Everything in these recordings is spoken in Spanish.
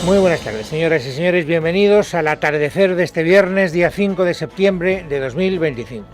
Muy buenas tardes, señoras y señores. Bienvenidos al atardecer de este viernes, día 5 de septiembre de 2025.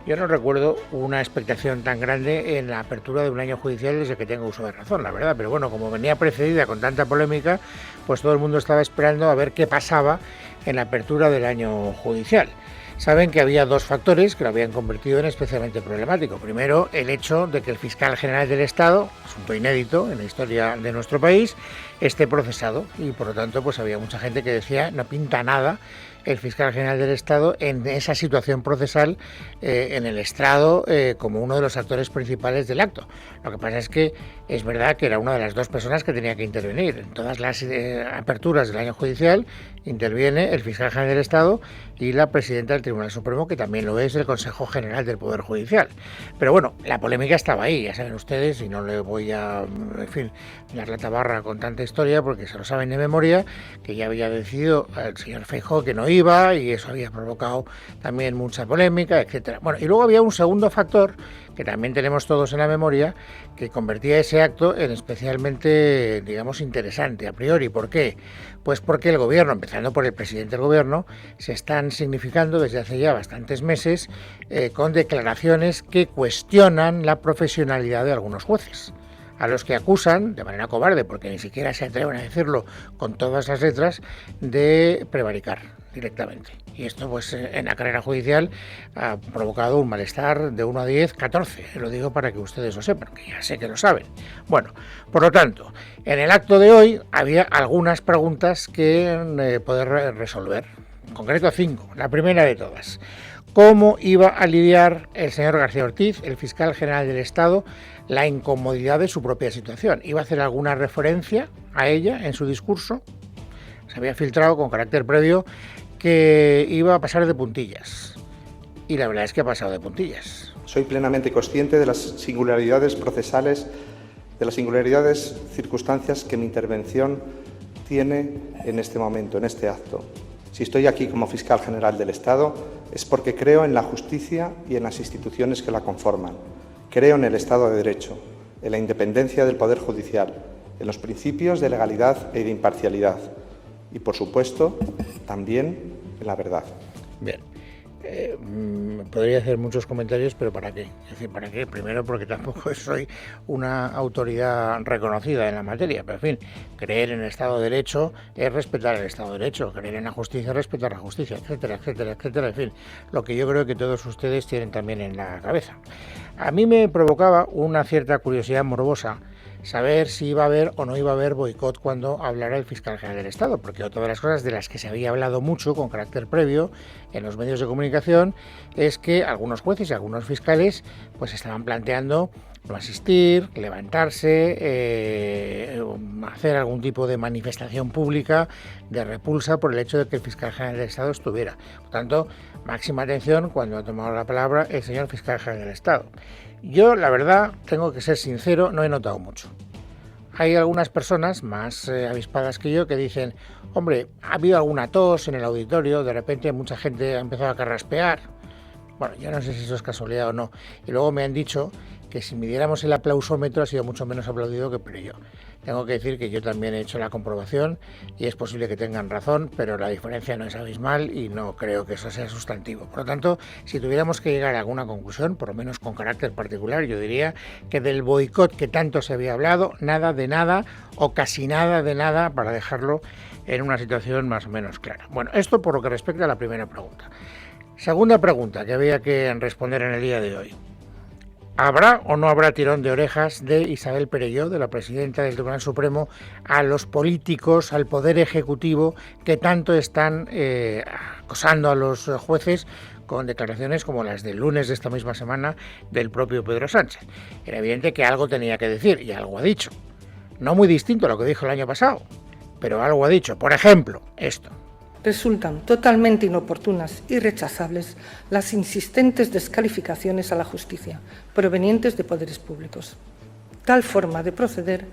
Yo no recuerdo una expectación tan grande en la apertura de un año judicial desde que tengo uso de razón, la verdad. Pero bueno, como venía precedida con tanta polémica, pues todo el mundo estaba esperando a ver qué pasaba en la apertura del año judicial. Saben que había dos factores que lo habían convertido en especialmente problemático. Primero, el hecho de que el fiscal general del Estado, asunto inédito en la historia de nuestro país, esté procesado y por lo tanto pues había mucha gente que decía no pinta nada el fiscal general del Estado en esa situación procesal en el estrado como uno de los actores principales del acto. Lo que pasa es que es verdad que era una de las dos personas que tenía que intervenir. En todas las aperturas del año judicial interviene el fiscal general del Estado y la presidenta del Tribunal Supremo, que también lo es el Consejo General del Poder Judicial. Pero bueno, la polémica estaba ahí, ya saben ustedes, y no le voy a, dar la tabarra con tanta historia porque se lo saben de memoria, que ya había decidido el señor Feijóo que no iba y eso había provocado también mucha polémica, etcétera. Bueno, y luego había un segundo factor que también tenemos todos en la memoria, que convertía ese acto en especialmente, digamos, interesante a priori. ¿Por qué? Pues porque el gobierno, empezando por el presidente del gobierno, se están significando desde hace ya bastantes meses con declaraciones que cuestionan la profesionalidad de algunos jueces, a los que acusan, de manera cobarde, porque ni siquiera se atreven a decirlo con todas las letras, de prevaricar directamente. Y esto, pues, en la carrera judicial ha provocado un malestar de 1 a 10, 14. Lo digo para que ustedes lo sepan, que ya sé que lo saben. Bueno, por lo tanto, en el acto de hoy había algunas preguntas que poder resolver. En concreto 5. La primera de todas: ¿cómo iba a lidiar el señor García Ortiz, el fiscal general del Estado, la incomodidad de su propia situación? ¿Iba a hacer alguna referencia a ella en su discurso? Se había filtrado con carácter previo que iba a pasar de puntillas. Y la verdad es que ha pasado de puntillas. Soy plenamente consciente de las singularidades procesales, de las singularidades circunstancias que mi intervención tiene en este momento, en este acto. Si estoy aquí como fiscal general del Estado es porque creo en la justicia y en las instituciones que la conforman. Creo en el Estado de Derecho, en la independencia del Poder Judicial, en los principios de legalidad y de imparcialidad y, por supuesto, también en la verdad. Bien. Podría hacer muchos comentarios, pero ¿para qué? Es decir, ¿para qué? Primero, porque tampoco soy una autoridad reconocida en la materia, pero en fin, creer en el Estado de Derecho es respetar el Estado de Derecho, creer en la justicia es respetar la justicia, etcétera, etcétera, etcétera, en fin, lo que yo creo que todos ustedes tienen también en la cabeza. A mí me provocaba una cierta curiosidad morbosa saber si iba a haber o no iba a haber boicot cuando hablara el fiscal general del Estado, porque otra de las cosas de las que se había hablado mucho con carácter previo en los medios de comunicación es que algunos jueces y algunos fiscales pues estaban planteando no asistir, levantarse, hacer algún tipo de manifestación pública de repulsa por el hecho de que el fiscal general del Estado estuviera. Por tanto, máxima atención cuando ha tomado la palabra el señor fiscal general del Estado. Yo, la verdad, tengo que ser sincero, no he notado mucho. Hay algunas personas más avispadas que yo que dicen, hombre, ha habido alguna tos en el auditorio, de repente mucha gente ha empezado a carraspear. Bueno, yo no sé si eso es casualidad o no. Y luego me han dicho que si midiéramos el aplausómetro ha sido mucho menos aplaudido que Perelló. Tengo que decir que yo también he hecho la comprobación y es posible que tengan razón, pero la diferencia no es abismal y no creo que eso sea sustantivo. Por lo tanto, si tuviéramos que llegar a alguna conclusión, por lo menos con carácter particular, yo diría que del boicot que tanto se había hablado, nada de nada o casi nada de nada para dejarlo en una situación más o menos clara. Bueno, esto por lo que respecta a la primera pregunta. Segunda pregunta que había que responder en el día de hoy. ¿Habrá o no habrá tirón de orejas de Isabel Perelló, de la presidenta del Tribunal Supremo, a los políticos, al Poder Ejecutivo, que tanto están acosando a los jueces con declaraciones como las del lunes de esta misma semana del propio Pedro Sánchez? Era evidente que algo tenía que decir y algo ha dicho. No muy distinto a lo que dijo el año pasado, pero algo ha dicho. Por ejemplo, esto. Resultan totalmente inoportunas y rechazables las insistentes descalificaciones a la justicia provenientes de poderes públicos. Tal forma de proceder,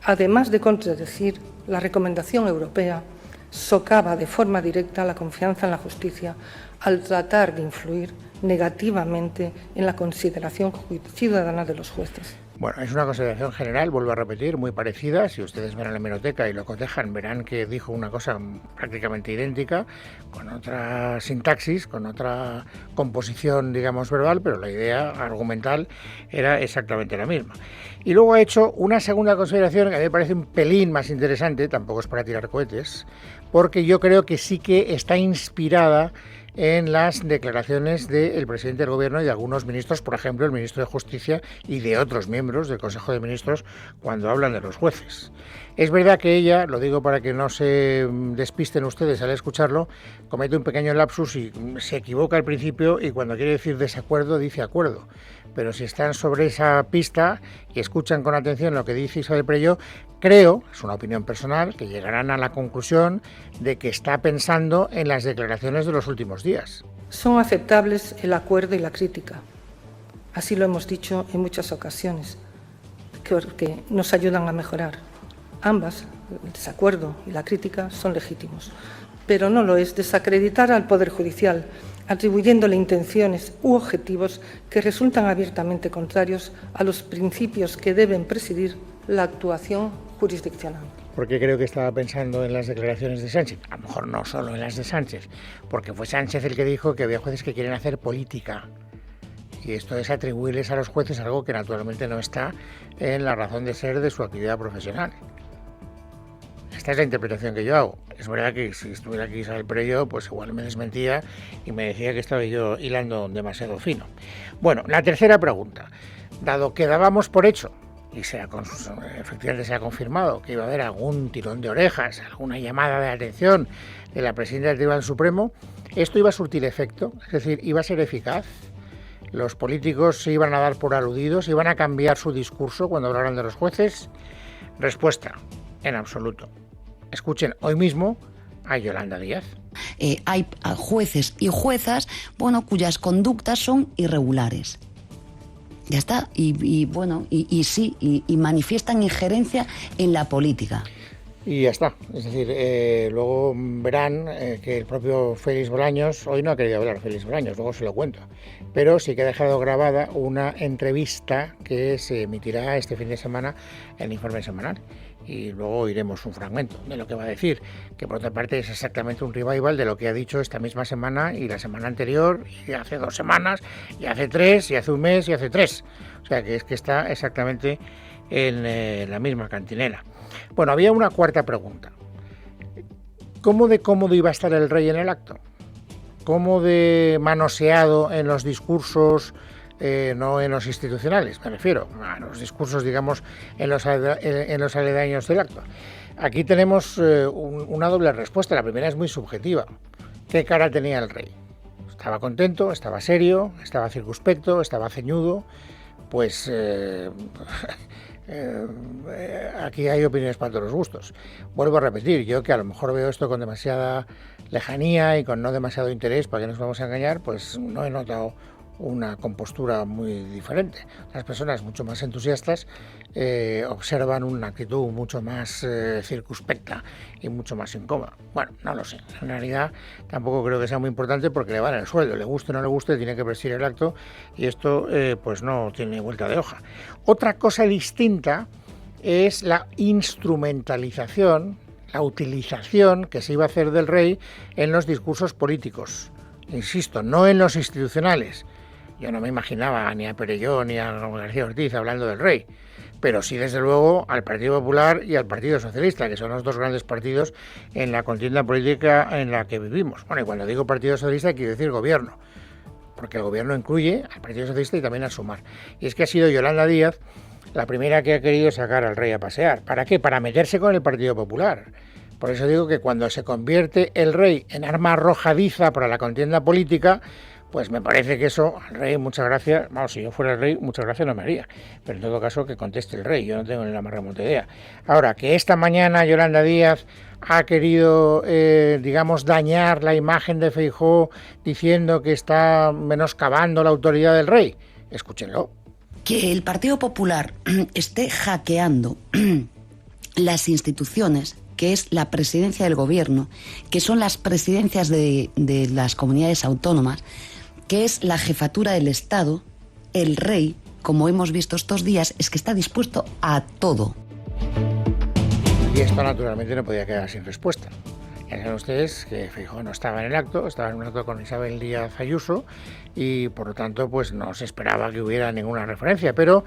además de contradecir la recomendación europea, socava de forma directa la confianza en la justicia al tratar de influir negativamente en la consideración ciudadana de los jueces. Bueno, es una consideración general, vuelvo a repetir, muy parecida. Si ustedes ven a la hemeroteca y lo cotejan, verán que dijo una cosa prácticamente idéntica, con otra sintaxis, con otra composición, digamos, verbal, pero la idea argumental era exactamente la misma. Y luego ha hecho una segunda consideración que a mí me parece un pelín más interesante, tampoco es para tirar cohetes, porque yo creo que sí que está inspirada en las declaraciones del presidente del Gobierno y de algunos ministros, por ejemplo, el ministro de Justicia y de otros miembros del Consejo de Ministros, cuando hablan de los jueces. Es verdad que ella, lo digo para que no se despisten ustedes al escucharlo, comete un pequeño lapsus y se equivoca al principio y cuando quiere decir desacuerdo dice acuerdo. Pero si están sobre esa pista y escuchan con atención lo que dice Isabel Prelló, creo, es una opinión personal, que llegarán a la conclusión de que está pensando en las declaraciones de los últimos días. Son aceptables el acuerdo y la crítica. Así lo hemos dicho en muchas ocasiones, que nos ayudan a mejorar. Ambas, el desacuerdo y la crítica, son legítimos. Pero no lo es desacreditar al Poder Judicial, atribuyéndole intenciones u objetivos que resultan abiertamente contrarios a los principios que deben presidir la actuación jurisdiccional. Porque creo que estaba pensando en las declaraciones de Sánchez, a lo mejor no solo en las de Sánchez, porque fue Sánchez el que dijo que había jueces que quieren hacer política. Y esto es atribuirles a los jueces algo que naturalmente no está en la razón de ser de su actividad profesional. Esta es la interpretación que yo hago. Es verdad que si estuviera aquí Isabel Prelló, pues igual me desmentía y me decía que estaba yo hilando demasiado fino. Bueno, la tercera pregunta. Dado que dábamos por hecho, y efectivamente se ha confirmado, que iba a haber algún tirón de orejas, alguna llamada de atención de la presidenta del Tribunal Supremo, esto iba a surtir efecto, es decir, iba a ser eficaz. Los políticos se iban a dar por aludidos, iban a cambiar su discurso cuando hablaran de los jueces. Respuesta, en absoluto. Escuchen hoy mismo a Yolanda Díaz. Hay jueces y juezas, cuyas conductas son irregulares. Ya está. Y manifiestan injerencia en la política. Y ya está. Es decir, luego verán que el propio Félix Bolaños, hoy no ha querido hablar Félix Bolaños, luego se lo cuento, pero sí que ha dejado grabada una entrevista que se emitirá este fin de semana en el Informe Semanal. Y luego oiremos un fragmento de lo que va a decir, que por otra parte es exactamente un revival de lo que ha dicho esta misma semana y la semana anterior, y hace 2 semanas, y hace 3, y hace un mes, y hace 3. O sea que es que está exactamente en la misma cantinela. Bueno, había una cuarta pregunta. ¿Cómo de cómodo iba a estar el rey en el acto? ¿Cómo de manoseado en los discursos? No en los institucionales, me refiero a los discursos, digamos, en los aledaños del acto. Aquí tenemos una doble respuesta. La primera es muy subjetiva. ¿Qué cara tenía el rey? ¿Estaba contento? ¿Estaba serio? ¿Estaba circunspecto? ¿Estaba ceñudo? Pues aquí hay opiniones para todos los gustos. Vuelvo a repetir, yo que a lo mejor veo esto con demasiada lejanía y con no demasiado interés, para que nos vamos a engañar, pues no he notado una compostura muy diferente. Las personas mucho más entusiastas observan una actitud mucho más circunspecta y mucho más incómoda. Bueno, no lo sé. En realidad tampoco creo que sea muy importante porque le van el sueldo. Le guste o no le guste, tiene que presidir el acto y esto pues no tiene vuelta de hoja. Otra cosa distinta es la instrumentalización, la utilización que se iba a hacer del rey en los discursos políticos. Insisto, no en los institucionales. Yo no me imaginaba ni a Perelló ni a García Ortiz hablando del rey, pero sí desde luego al Partido Popular y al Partido Socialista, que son los 2 grandes partidos en la contienda política en la que vivimos. Bueno, y cuando digo Partido Socialista quiero decir gobierno, porque el gobierno incluye al Partido Socialista y también al Sumar. Y es que ha sido Yolanda Díaz la primera que ha querido sacar al rey a pasear. ¿Para qué? Para meterse con el Partido Popular. Por eso digo que cuando se convierte el rey en arma arrojadiza para la contienda política, pues me parece que eso al rey, muchas gracias, vamos, si yo fuera el rey, muchas gracias no me haría. Pero en todo caso que conteste el rey, yo no tengo ni la más remota idea. Ahora, que esta mañana Yolanda Díaz ha querido, digamos, dañar la imagen de Feijóo diciendo que está menoscabando la autoridad del rey, escúchenlo. Que el Partido Popular esté hackeando las instituciones, que es la presidencia del gobierno, que son las presidencias de las comunidades autónomas, que es la jefatura del Estado, el rey, como hemos visto estos días, es que está dispuesto a todo. Y esto naturalmente no podía quedar sin respuesta. Ya saben ustedes que Feijóo no estaba en el acto, estaba en un acto con Isabel Díaz Ayuso y por lo tanto pues no se esperaba que hubiera ninguna referencia, pero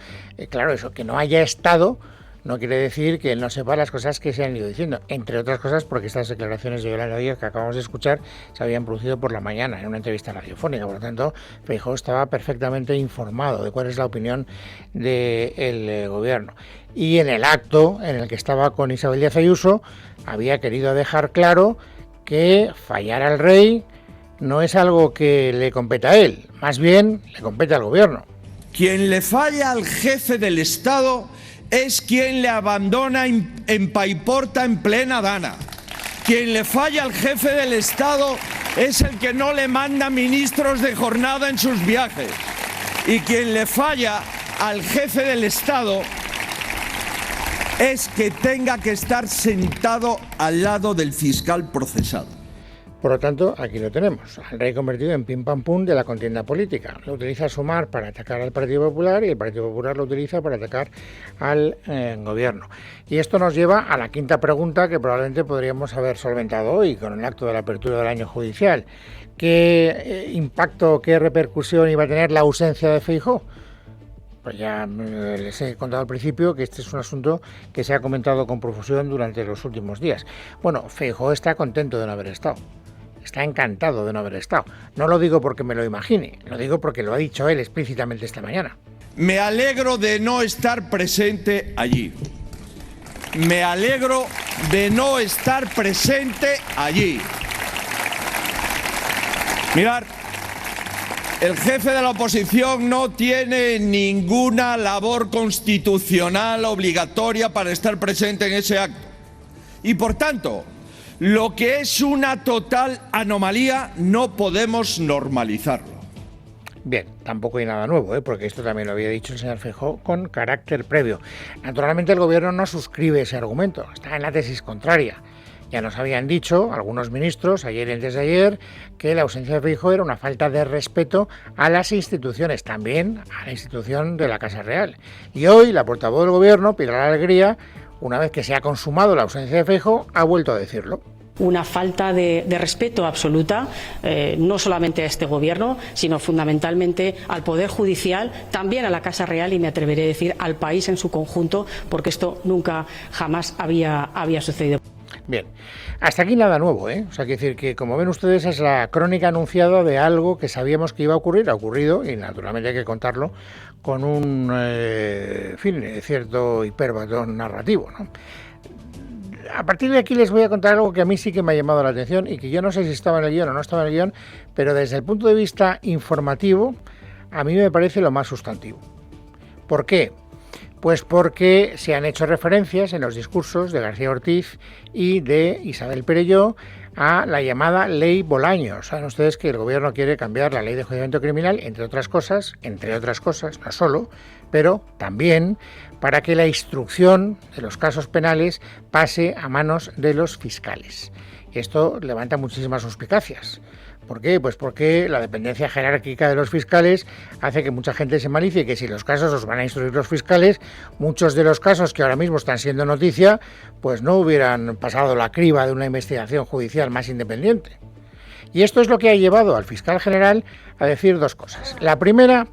claro, eso, que no haya estado no quiere decir que él no sepa las cosas que se han ido diciendo, entre otras cosas porque estas declaraciones de Yolanda Díaz que acabamos de escuchar se habían producido por la mañana en una entrevista radiofónica, por lo tanto Feijóo estaba perfectamente informado de cuál es la opinión del gobierno. Y en el acto en el que estaba con Isabel Díaz Ayuso había querido dejar claro que fallar al rey no es algo que le compete a él, más bien le compete al gobierno. Quien le falla al jefe del Estado es quien le abandona en paiporta en plena dana. Quien le falla al jefe del Estado es el que no le manda ministros de jornada en sus viajes. Y quien le falla al jefe del Estado es que tenga que estar sentado al lado del fiscal procesado. Por lo tanto, aquí lo tenemos, al rey convertido en pim pam pum de la contienda política. Lo utiliza Sumar para atacar al Partido Popular y el Partido Popular lo utiliza para atacar al gobierno. Y esto nos lleva a la quinta pregunta que probablemente podríamos haber solventado hoy con el acto de la apertura del año judicial. ¿Qué impacto, qué repercusión iba a tener la ausencia de Feijóo? Pues ya les he contado al principio que este es un asunto que se ha comentado con profusión durante los últimos días. Bueno, Feijóo está contento de no haber estado. Está encantado de no haber estado. No lo digo porque me lo imagine, lo digo porque lo ha dicho él explícitamente esta mañana. Me alegro de no estar presente allí. Me alegro de no estar presente allí. Mirad, el jefe de la oposición no tiene ninguna labor constitucional obligatoria para estar presente en ese acto. Y por tanto, lo que es una total anomalía no podemos normalizarlo. Bien, tampoco hay nada nuevo, porque esto también lo había dicho el señor Feijóo con carácter previo. Naturalmente el gobierno no suscribe ese argumento, está en la tesis contraria. Ya nos habían dicho algunos ministros ayer y antes de ayer que la ausencia de Feijóo era una falta de respeto a las instituciones, también a la institución de la Casa Real. Y hoy la portavoz del gobierno, Pilar Alegría, una vez que se ha consumado la ausencia de Feijóo, ha vuelto a decirlo. Una falta de respeto absoluta, no solamente a este gobierno, sino fundamentalmente al Poder Judicial, también a la Casa Real y me atreveré a decir al país en su conjunto, porque esto nunca jamás había sucedido. Bien, hasta aquí nada nuevo, O sea, quiero decir que, como ven ustedes, es la crónica anunciada de algo que sabíamos que iba a ocurrir, ha ocurrido, y naturalmente hay que contarlo con un cierto hiperbatón narrativo, ¿no? A partir de aquí les voy a contar algo que a mí sí que me ha llamado la atención y que yo no sé si estaba en el guión o no estaba en el guión, pero desde el punto de vista informativo, a mí me parece lo más sustantivo. ¿Por qué? Pues porque se han hecho referencias en los discursos de García Ortiz y de Isabel Perelló a la llamada Ley Bolaños. Saben ustedes que el gobierno quiere cambiar la Ley de Enjuiciamiento Criminal, entre otras cosas, no solo, pero también para que la instrucción de los casos penales pase a manos de los fiscales. Esto levanta muchísimas suspicacias. ¿Por qué? Pues porque la dependencia jerárquica de los fiscales hace que mucha gente se malicie que si los casos los van a instruir los fiscales, muchos de los casos que ahora mismo están siendo noticia, pues no hubieran pasado la criba de una investigación judicial más independiente. Y esto es lo que ha llevado al fiscal general a decir dos cosas. La primera,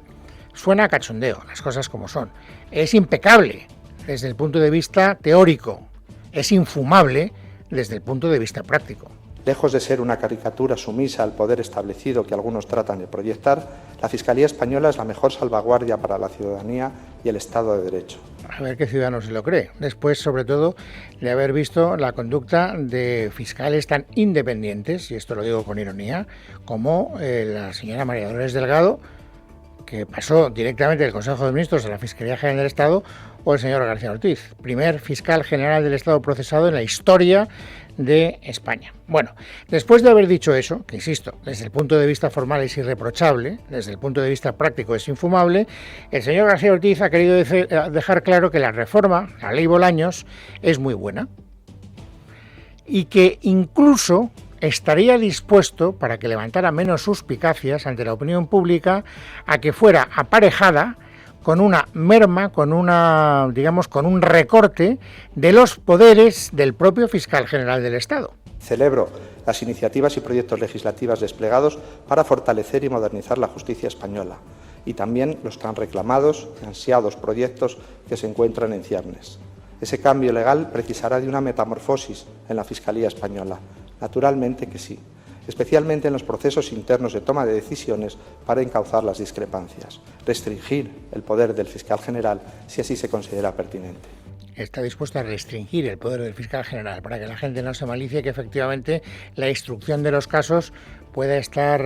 suena a cachondeo, las cosas como son. Es impecable desde el punto de vista teórico, es infumable desde el punto de vista práctico. Lejos de ser una caricatura sumisa al poder establecido que algunos tratan de proyectar, la Fiscalía Española es la mejor salvaguardia para la ciudadanía y el Estado de Derecho. A ver qué ciudadano se lo cree. Después, sobre todo, de haber visto la conducta de fiscales tan independientes, y esto lo digo con ironía, como la señora María Dolores Delgado, que pasó directamente del Consejo de Ministros a la Fiscalía General del Estado, o el señor García Ortiz, primer fiscal general del Estado procesado en la historia de España. Bueno, después de haber dicho eso, que insisto, desde el punto de vista formal es irreprochable, desde el punto de vista práctico es infumable, el señor García Ortiz ha querido dejar claro que la reforma, la ley Bolaños, es muy buena y que incluso estaría dispuesto, para que levantara menos suspicacias ante la opinión pública, a que fuera aparejada con una merma, con un recorte de los poderes del propio fiscal general del Estado. Celebro las iniciativas y proyectos legislativos desplegados para fortalecer y modernizar la justicia española y también los tan reclamados y ansiados proyectos que se encuentran en ciernes. Ese cambio legal precisará de una metamorfosis en la Fiscalía española. Naturalmente que sí, especialmente en los procesos internos de toma de decisiones para encauzar las discrepancias, restringir el poder del fiscal general si así se considera pertinente. Está dispuesto a restringir el poder del fiscal general para que la gente no se malicie, que efectivamente la instrucción de los casos pueda estar,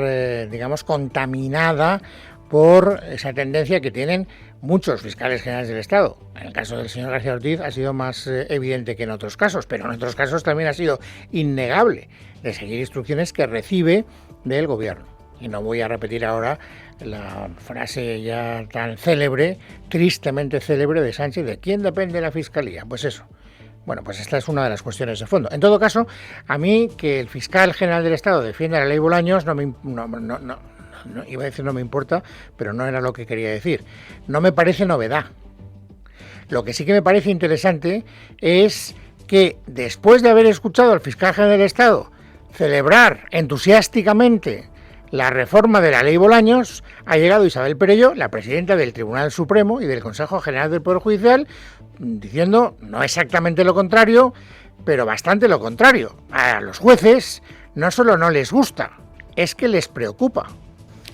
contaminada por esa tendencia que tienen muchos fiscales generales del Estado. En el caso del señor García Ortiz ha sido más evidente que en otros casos, pero en otros casos también ha sido innegable de seguir instrucciones que recibe del Gobierno. Y no voy a repetir ahora la frase ya tan célebre, tristemente célebre, de Sánchez, de ¿quién depende de la Fiscalía? Pues eso. Bueno, pues esta es una de las cuestiones de fondo. En todo caso, a mí que el fiscal general del Estado defienda la ley Bolaños no iba a decir no me importa, pero no era lo que quería decir. No me parece novedad. Lo que sí que me parece interesante es que después de haber escuchado al fiscal general del Estado celebrar entusiásticamente la reforma de la ley Bolaños, ha llegado Isabel Perelló, la presidenta del Tribunal Supremo y del Consejo General del Poder Judicial, diciendo no exactamente lo contrario, pero bastante lo contrario. A los jueces no solo no les gusta, es que les preocupa.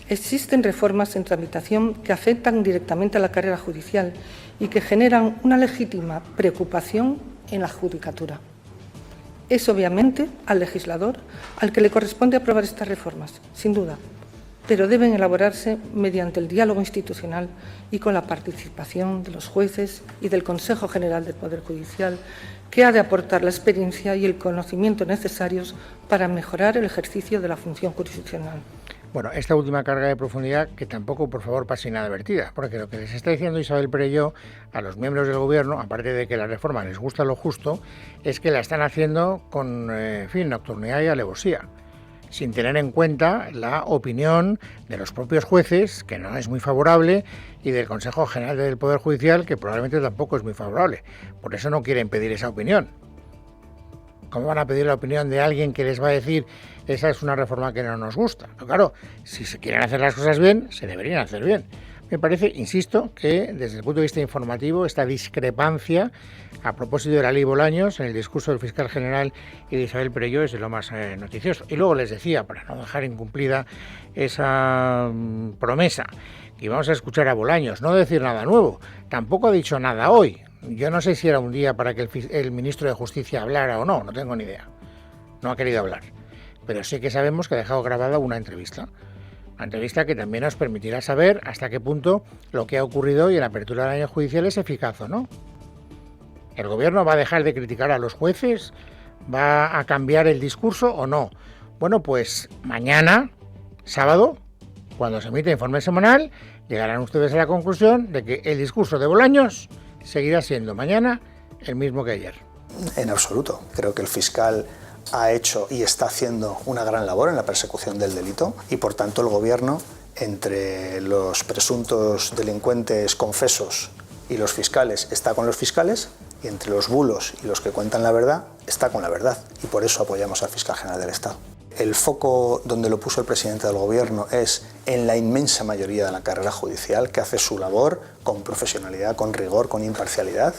Existen reformas en tramitación que afectan directamente a la carrera judicial y que generan una legítima preocupación en la judicatura. Es obviamente al legislador al que le corresponde aprobar estas reformas, sin duda, pero deben elaborarse mediante el diálogo institucional y con la participación de los jueces y del Consejo General del Poder Judicial, que ha de aportar la experiencia y el conocimiento necesarios para mejorar el ejercicio de la función jurisdiccional. Bueno, esta última carga de profundidad que tampoco, por favor, pase inadvertida, porque lo que les está diciendo Isabel Perelló a los miembros del Gobierno, aparte de que la reforma les gusta lo justo, es que la están haciendo con, nocturnidad y alevosía, sin tener en cuenta la opinión de los propios jueces, que no es muy favorable, y del Consejo General del Poder Judicial, que probablemente tampoco es muy favorable. Por eso no quieren pedir esa opinión. ¿Cómo van a pedir la opinión de alguien que les va a decir esa es una reforma que no nos gusta? Pero claro, si se quieren hacer las cosas bien, se deberían hacer bien. Me parece, insisto, que desde el punto de vista informativo, esta discrepancia a propósito de la ley Bolaños en el discurso del fiscal general y de Isabel Perelló es de lo más noticioso. Y luego les decía, para no dejar incumplida esa promesa, que íbamos a escuchar a Bolaños, no decir nada nuevo. Tampoco ha dicho nada hoy. Yo no sé si era un día para que el ministro de Justicia hablara o no tengo ni idea. No ha querido hablar. Pero sí que sabemos que ha dejado grabada una entrevista que también nos permitirá saber hasta qué punto lo que ha ocurrido hoy en la apertura del año judicial es eficaz o no. ¿El Gobierno va a dejar de criticar a los jueces? ¿Va a cambiar el discurso o no? Bueno, pues mañana, sábado, cuando se emite el informe semanal, llegarán ustedes a la conclusión de que el discurso de Bolaños seguirá siendo mañana el mismo que ayer. En absoluto. Creo que el fiscal ha hecho y está haciendo una gran labor en la persecución del delito y, por tanto, el Gobierno, entre los presuntos delincuentes confesos y los fiscales, está con los fiscales, y entre los bulos y los que cuentan la verdad, está con la verdad, y por eso apoyamos al fiscal general del Estado. El foco donde lo puso el presidente del Gobierno es en la inmensa mayoría de la carrera judicial, que hace su labor con profesionalidad, con rigor, con imparcialidad,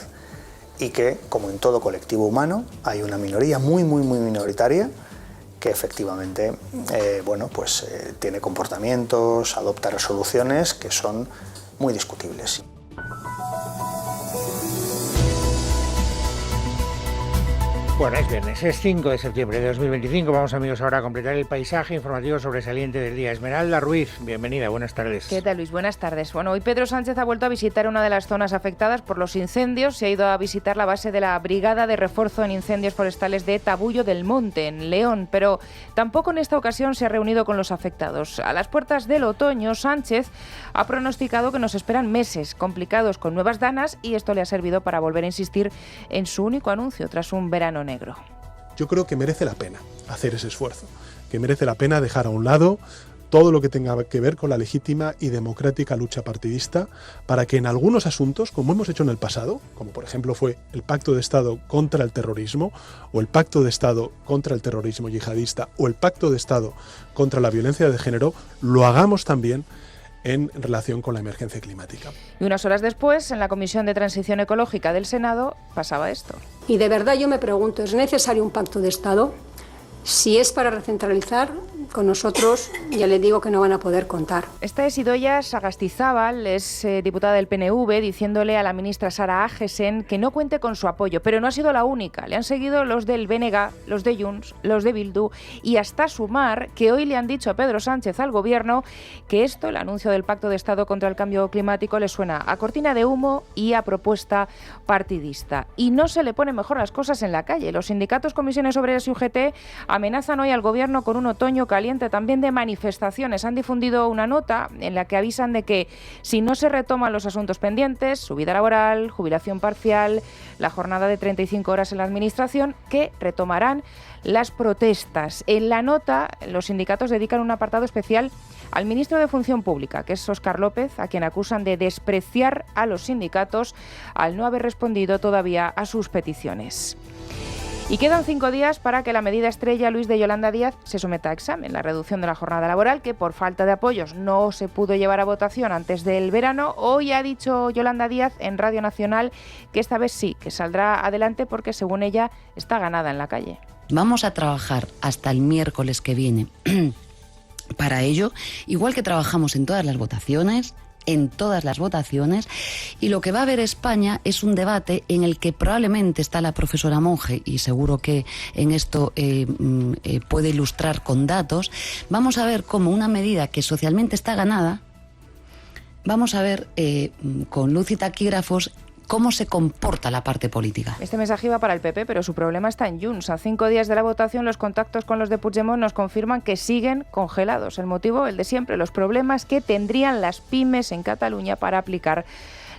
y que, como en todo colectivo humano, hay una minoría muy minoritaria que efectivamente tiene comportamientos, adopta resoluciones que son muy discutibles. Bueno, es viernes, es 5 de septiembre de 2025. Vamos, amigos, ahora a completar el paisaje informativo sobresaliente del día. Esmeralda Ruiz, bienvenida, buenas tardes. ¿Qué tal, Luis? Buenas tardes. Bueno, hoy Pedro Sánchez ha vuelto a visitar una de las zonas afectadas por los incendios. Se ha ido a visitar la base de la Brigada de Refuerzo en Incendios Forestales de Tabullo del Monte, en León, pero tampoco en esta ocasión se ha reunido con los afectados. A las puertas del otoño, Sánchez ha pronosticado que nos esperan meses complicados con nuevas danas, y esto le ha servido para volver a insistir en su único anuncio tras un verano negro. Yo creo que merece la pena hacer ese esfuerzo, que merece la pena dejar a un lado todo lo que tenga que ver con la legítima y democrática lucha partidista para que en algunos asuntos, como hemos hecho en el pasado, como por ejemplo fue el Pacto de Estado contra el terrorismo, o el Pacto de Estado contra el terrorismo yihadista, o el Pacto de Estado contra la violencia de género, lo hagamos también en relación con la emergencia climática. Y unas horas después, en la Comisión de Transición Ecológica del Senado, pasaba esto. Y de verdad yo me pregunto, ¿es necesario un pacto de Estado? Si es para recentralizar, con nosotros ya les digo que no van a poder contar. Esta es Idoia Sagastizábal, es diputada del PNV, diciéndole a la ministra Sara Agesen que no cuente con su apoyo, pero no ha sido la única. Le han seguido los del BNG, los de Junts, los de Bildu y hasta Sumar, que hoy le han dicho a Pedro Sánchez, al Gobierno, que esto, el anuncio del Pacto de Estado contra el Cambio Climático, le suena a cortina de humo y a propuesta partidista. Y no se le ponen mejor las cosas en la calle. Los sindicatos, comisiones obreras y UGT amenazan hoy al Gobierno con un otoño caliente también de manifestaciones. Han difundido una nota en la que avisan de que si no se retoman los asuntos pendientes, subida laboral, jubilación parcial, la jornada de 35 horas en la Administración, que retomarán las protestas. En la nota, los sindicatos dedican un apartado especial al ministro de Función Pública, que es Óscar López, a quien acusan de despreciar a los sindicatos al no haber respondido todavía a sus peticiones. Y quedan 5 días para que la medida estrella Luis de Yolanda Díaz se someta a examen. La reducción de la jornada laboral, que por falta de apoyos no se pudo llevar a votación antes del verano. Hoy ha dicho Yolanda Díaz en Radio Nacional que esta vez sí, que saldrá adelante porque según ella está ganada en la calle. Vamos a trabajar hasta el miércoles que viene para ello, igual que trabajamos en todas las votaciones, y lo que va a haber España es un debate en el que probablemente está la profesora Monge, y seguro que en esto puede ilustrar con datos. Vamos a ver cómo una medida que socialmente está ganada, vamos a ver con luz y taquígrafos cómo se comporta la parte política. Este mensaje iba para el PP, pero su problema está en Junts. A 5 días de la votación, los contactos con los de Puigdemont nos confirman que siguen congelados. El motivo, el de siempre, los problemas que tendrían las pymes en Cataluña para aplicar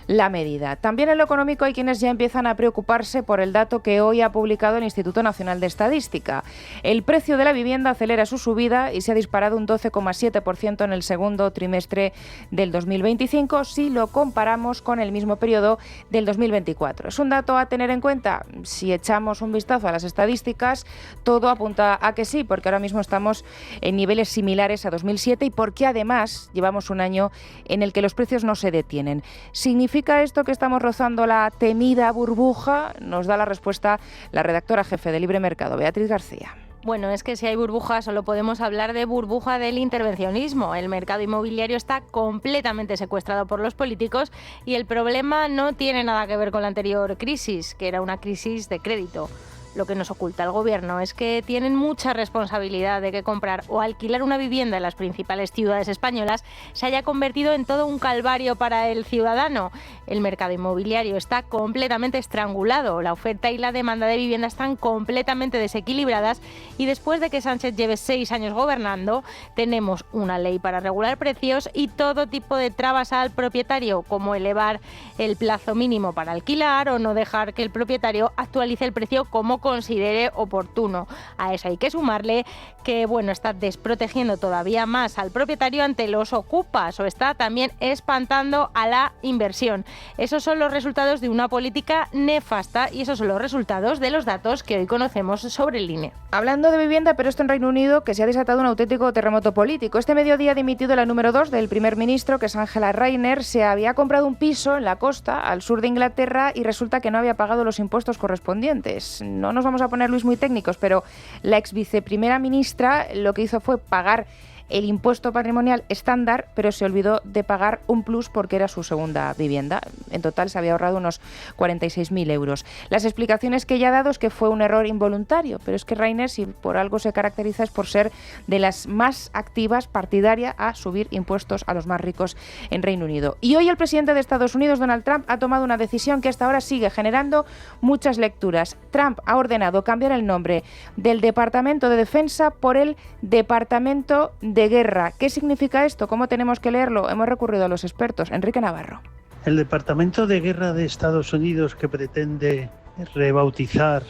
la medida. También en lo económico hay quienes ya empiezan a preocuparse por el dato que hoy ha publicado el Instituto Nacional de Estadística. El precio de la vivienda acelera su subida y se ha disparado un 12,7% en el segundo trimestre del 2025 si lo comparamos con el mismo periodo del 2024. Es un dato a tener en cuenta. Si echamos un vistazo a las estadísticas, todo apunta a que sí, porque ahora mismo estamos en niveles similares a 2007 y porque además llevamos un año en el que los precios no se detienen. ¿Significa esto que estamos rozando la temida burbuja? Nos da la respuesta la redactora jefe de Libre Mercado, Beatriz García. Bueno, es que si hay burbuja solo podemos hablar de burbuja del intervencionismo. El mercado inmobiliario está completamente secuestrado por los políticos y el problema no tiene nada que ver con la anterior crisis, que era una crisis de crédito. Lo que nos oculta el Gobierno es que tienen mucha responsabilidad de que comprar o alquilar una vivienda en las principales ciudades españolas se haya convertido en todo un calvario para el ciudadano. El mercado inmobiliario está completamente estrangulado, la oferta y la demanda de vivienda están completamente desequilibradas y después de que Sánchez lleve 6 años gobernando, tenemos una ley para regular precios y todo tipo de trabas al propietario, como elevar el plazo mínimo para alquilar o no dejar que el propietario actualice el precio como considere oportuno. A eso hay que sumarle que está desprotegiendo todavía más al propietario ante los ocupas o está también espantando a la inversión. Esos son los resultados de una política nefasta y esos son los resultados de los datos que hoy conocemos sobre el INE. Hablando de vivienda, pero esto en Reino Unido, que se ha desatado un auténtico terremoto político. Este mediodía ha dimitido la número 2 del primer ministro, que es Angela Rayner. Se había comprado un piso en la costa, al sur de Inglaterra, y resulta que no había pagado los impuestos correspondientes. No nos vamos a poner, Luis, muy técnicos, pero la ex viceprimera ministra lo que hizo fue pagar el impuesto patrimonial estándar, pero se olvidó de pagar un plus porque era su segunda vivienda. En total se había ahorrado unos 46.000 euros. Las explicaciones que ella ha dado es que fue un error involuntario, pero es que Rayner, si por algo se caracteriza, es por ser de las más activas, partidaria a subir impuestos a los más ricos en Reino Unido. Y hoy el presidente de Estados Unidos, Donald Trump, ha tomado una decisión que hasta ahora sigue generando muchas lecturas. Trump ha ordenado cambiar el nombre del Departamento de Defensa por el Departamento de Guerra. ¿Qué significa esto? ¿Cómo tenemos que leerlo? Hemos recurrido a los expertos. Enrique Navarro. El Departamento de Guerra de Estados Unidos, que pretende rebautizar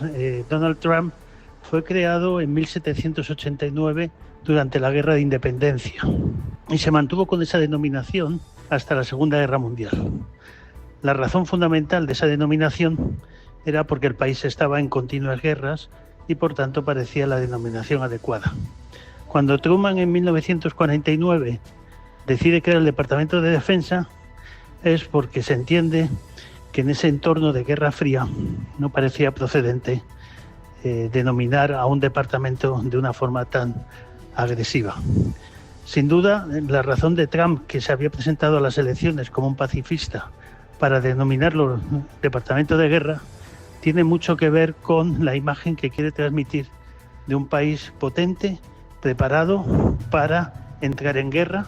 Donald Trump, Fue creado en 1789 durante la Guerra de Independencia y se mantuvo con esa denominación hasta la Segunda Guerra Mundial. La razón fundamental de esa denominación era porque el país estaba en continuas guerras y por tanto parecía la denominación adecuada. Cuando Truman en 1949 decide crear el Departamento de Defensa es porque se entiende que en ese entorno de Guerra Fría no parecía procedente denominar a un departamento de una forma tan agresiva. Sin duda, la razón de Trump, que se había presentado a las elecciones como un pacifista, para denominarlo Departamento de Guerra, tiene mucho que ver con la imagen que quiere transmitir de un país potente, preparado para entrar en guerra,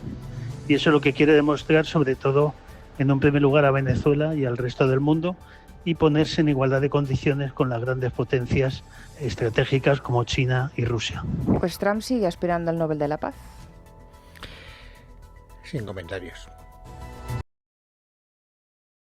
y eso es lo que quiere demostrar, sobre todo en un primer lugar a Venezuela y al resto del mundo, y ponerse en igualdad de condiciones con las grandes potencias estratégicas como China y Rusia. Pues Trump sigue aspirando al Nobel de la Paz. Sin comentarios.